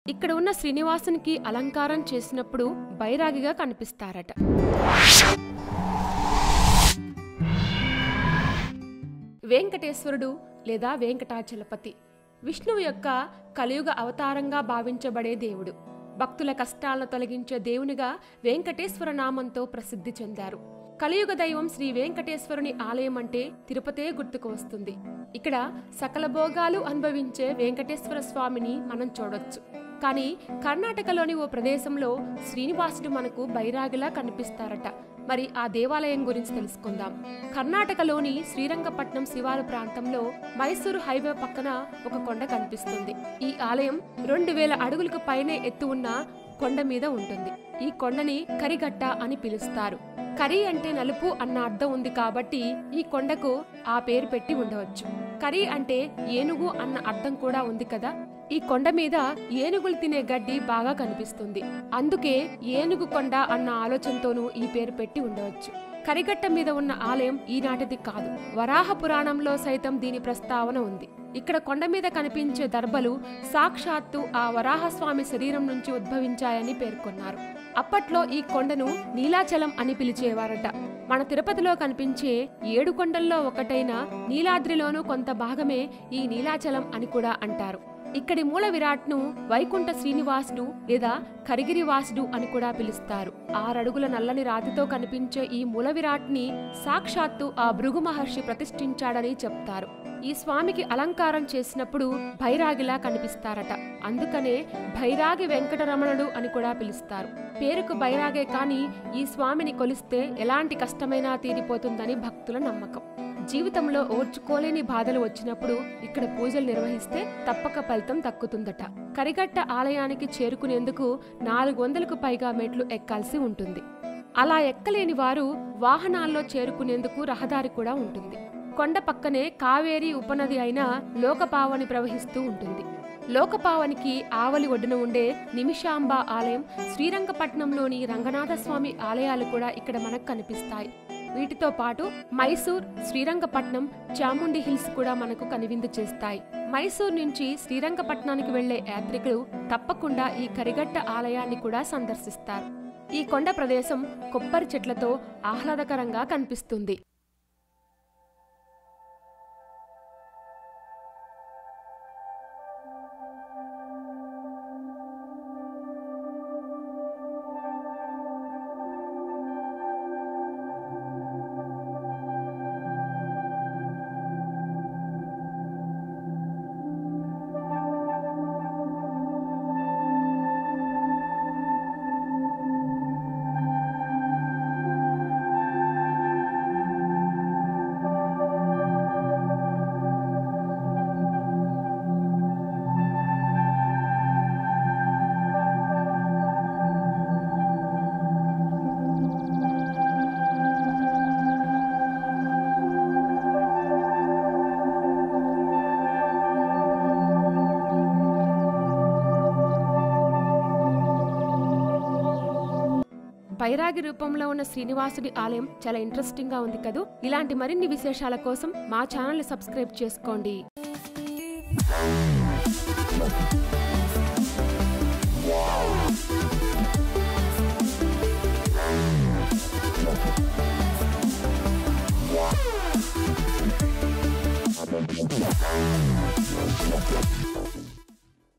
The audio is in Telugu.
ఇక్కడ ఉన్న శ్రీనివాసునికి అలంకారం చేసినప్పుడు బైరాగిగా కనిపిస్తారట. వెంకటేశ్వరుడు లేదా వెంకటాచలపతి విష్ణువు యొక్క కలియుగ అవతారంగా భావించబడే దేవుడు. భక్తుల కష్టాలను తొలగించే దేవునిగా వెంకటేశ్వర నామంతో ప్రసిద్ధి చెందారు. కలియుగ దైవం శ్రీ వెంకటేశ్వరుని ఆలయం అంటే తిరుపతే గుర్తుకు వస్తుంది. ఇక్కడ సకల భోగాలు అనుభవించే వెంకటేశ్వర స్వామిని మనం చూడొచ్చు. కానీ కర్ణాటకలోని ఓ ప్రదేశంలో శ్రీనివాసుడు మనకు బైరాగిలా కనిపిస్తారట. మరి ఆ దేవాలయం గురించి తెలుసుకుందాం. కర్ణాటకలోని శ్రీరంగపట్నం శివారు ప్రాంతంలో మైసూరు హైవే పక్కన ఒక కొండ కనిపిస్తుంది. ఈ ఆలయం 2000 అడుగులకు పైనే ఎత్తు ఉన్న కొండ మీద ఉంటుంది. ఈ కొండని కరిగట్ట అని పిలుస్తారు. కరి అంటే నలుపు అన్న అర్థం ఉంది కాబట్టి ఈ కొండకు ఆ పేరు పెట్టి ఉండవచ్చు. కరి అంటే ఏనుగు అన్న అర్థం కూడా ఉంది కదా. ఈ కొండ మీద ఏనుగులు తినే గడ్డి బాగా కనిపిస్తుంది. అందుకే ఏనుగు కొండ అన్న ఆలోచనతోనూ ఈ పేరు పెట్టి ఉండవచ్చు. కరిగట్ట మీద ఉన్న ఆలయం ఈనాటిది కాదు. వరాహ పురాణంలో సైతం దీని ప్రస్తావన ఉంది. ఇక్కడ కొండ మీద కనిపించే దర్భలు సాక్షాత్తు ఆ వరాహస్వామి శరీరం నుంచి ఉద్భవించాయని పేర్కొన్నారు. అప్పట్లో ఈ కొండను నీలాచలం అని పిలిచేవారట. మన తిరుపతిలో కనిపించే 7 కొండల్లో ఒకటైన నీలాద్రిలోనూ కొంత భాగమే ఈ నీలాచలం అని కూడా అంటారు. ఇక్కడి మూల విరాట్ను వైకుంఠ శ్రీనివాసుడు లేదా కరిగిరివాసుడు అని కూడా పిలుస్తారు. 6 అడుగుల నల్లని రాతితో కనిపించే ఈ మూల విరాట్ని సాక్షాత్తు ఆ భృగు మహర్షి ప్రతిష్ఠించాడని చెప్తారు. ఈ స్వామికి అలంకారం చేసినప్పుడు భైరాగిలా కనిపిస్తారట. అందుకనే భైరాగి వెంకటరమణుడు అని కూడా పిలుస్తారు. పేరుకు బైరాగే కాని ఈ స్వామిని కొలిస్తే ఎలాంటి కష్టమైనా తీరిపోతుందని భక్తుల నమ్మకం. జీవితంలో ఓర్చుకోలేని బాధలు వచ్చినప్పుడు ఇక్కడ పూజలు నిర్వహిస్తే తప్పక ఫలితం దక్కుతుందట. కరిగట్ట ఆలయానికి చేరుకునేందుకు 400కు పైగా మెట్లు ఎక్కాల్సి ఉంటుంది. అలా ఎక్కలేని వారు వాహనాల్లో చేరుకునేందుకు రహదారి కూడా ఉంటుంది. కొండ పక్కనే కావేరి ఉపనది అయిన లోకపావని ప్రవహిస్తూ ఉంటుంది. లోకపావనికి ఆవలి ఒడ్డున ఉండే నిమిషాంబ ఆలయం, శ్రీరంగపట్నంలోని రంగనాథస్వామి ఆలయాలు కూడా ఇక్కడ మనకు కనిపిస్తాయి. వీటితో పాటు మైసూర్, శ్రీరంగపట్నం, చాముండి హిల్స్ కూడా మనకు కనువిందు చేస్తాయి. మైసూర్ నుంచి శ్రీరంగపట్నానికి వెళ్లే యాత్రికులు తప్పకుండా ఈ కరిగట్ట ఆలయాన్ని కూడా సందర్శిస్తారు. ఈ కొండ ప్రదేశం కొబ్బరి చెట్లతో ఆహ్లాదకరంగా కనిపిస్తుంది. బైరాగి రూపంలో ఉన్న శ్రీనివాసుడి ఆలయం చాలా ఇంట్రెస్టింగ్ గా ఉంది కదూ. ఇలాంటి మరిన్ని విశేషాల కోసం మా ఛానల్ ని సబ్స్క్రైబ్ చేసుకోండి. Wow.